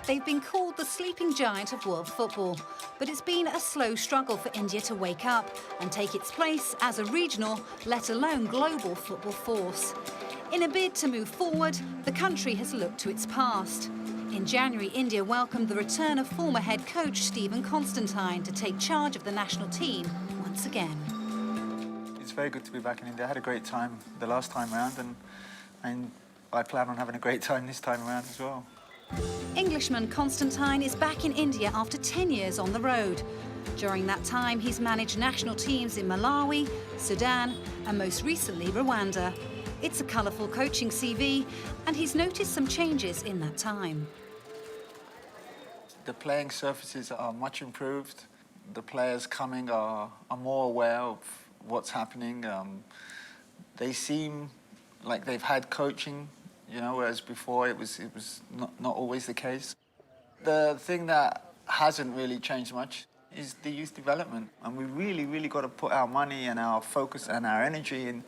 They've been called the sleeping giant of world football, but it's been a slow struggle for India to wake up and take its place as a regional, let alone global football force. In a bid to move forward, the country has looked to its past. In January, India welcomed the return of former head coach Stephen Constantine to take charge of the national team once again. It's very good to be back in India. I had a great time the last time round, and I plan on having a great time this time around as well. Englishman Constantine is back in India after 10 years on the road. During that time, he's managed national teams in Malawi, Sudan, and most recently, Rwanda. It's a colourful coaching CV, and he's noticed some changes in that time. The playing surfaces are much improved. The players coming are more aware of what's happening. They seem like they've had coaching, you know, whereas before it was not always the case. The thing that hasn't really changed much is the youth development, and we really got to put our money and our focus and our energy in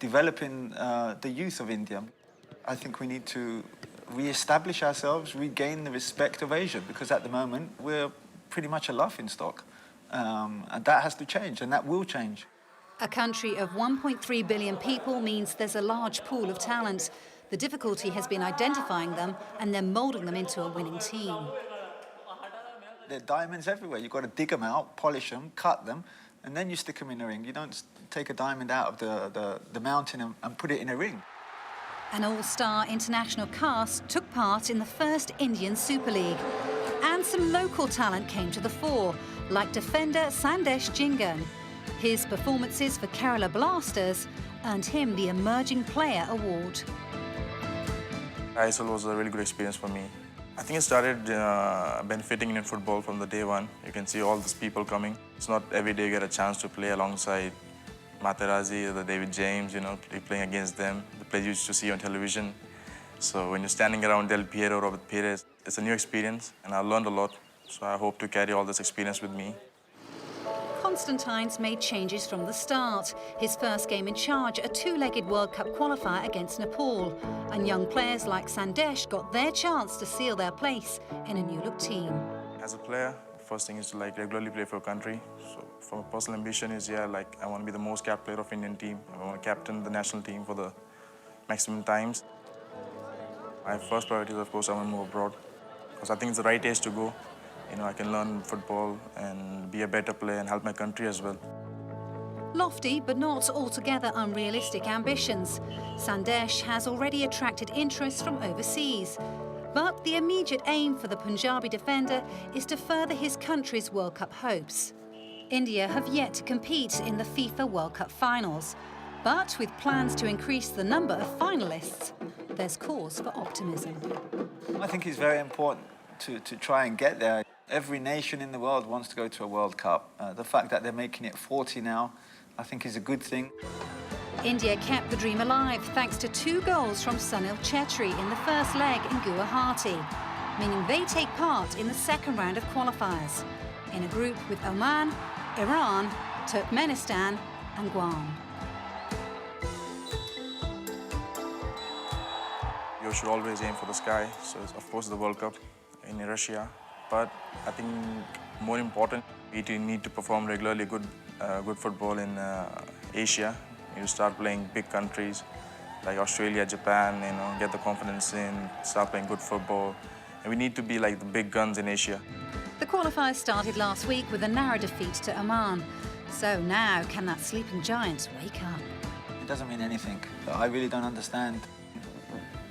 developing the youth of India. I think we need to re-establish ourselves, regain the respect of Asia, because at the moment we're pretty much a laughingstock, and that has to change, and that will change. A country of 1.3 billion people means there's a large pool of talent. The difficulty has been identifying them and then moulding them into a winning team. There are diamonds everywhere. You've got to dig them out, polish them, cut them, and then you stick them in a ring. You don't take a diamond out of the mountain and put it in a ring. An all-star international cast took part in the first Indian Super League. And some local talent came to the fore, like defender Sandesh Jingan. His performances for Kerala Blasters earned him the Emerging Player Award. ISL was a really good experience for me. I think it started benefiting Indian football from the day one. You can see all these people coming. It's not every day you get a chance to play alongside Materazzi, the David James, you know, playing against them, the players you used to see on television. So when you're standing around Del Piero, Robert Pires, it's a new experience, and I learned a lot. So I hope to carry all this experience with me. Constantine's made changes from the start. His first game in charge, a two-legged World Cup qualifier against Nepal. And young players like Sandesh got their chance to seal their place in a new-look team. As a player, the first thing is to regularly play for a country. So for my personal ambition is, I want to be the most capped player of Indian team. I want to captain the national team for the maximum times. My first priority is, of course, I want to move abroad, because I think it's the right age to go. You know, I can learn football and be a better player and help my country as well. Lofty but not altogether unrealistic ambitions. Sandesh has already attracted interest from overseas. But the immediate aim for the Punjabi defender is to further his country's World Cup hopes. India have yet to compete in the FIFA World Cup finals. But with plans to increase the number of finalists, there's cause for optimism. I think it's very important to try and get there. Every nation in the world wants to go to a World Cup. The fact that they're making it 40 now, I think is a good thing. India kept the dream alive thanks to 2 goals from Sunil Chetri in the first leg in Guwahati, meaning they take part in the second round of qualifiers, in a group with Oman, Iran, Turkmenistan and Guam. You should always aim for the sky, so it's, of course, the World Cup in Russia. But I think more important, we need to perform regularly good football in Asia. You start playing big countries like Australia, Japan, you know, get the confidence in, start playing good football. And we need to be like the big guns in Asia. The qualifiers started last week with a narrow defeat to Oman. So now, can that sleeping giant wake up? It doesn't mean anything. I really don't understand.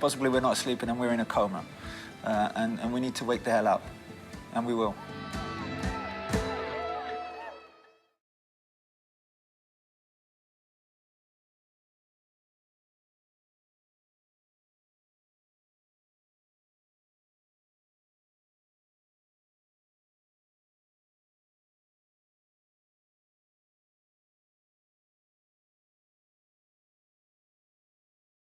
Possibly we're not sleeping and we're in a coma. And we need to wake the hell up. And we will.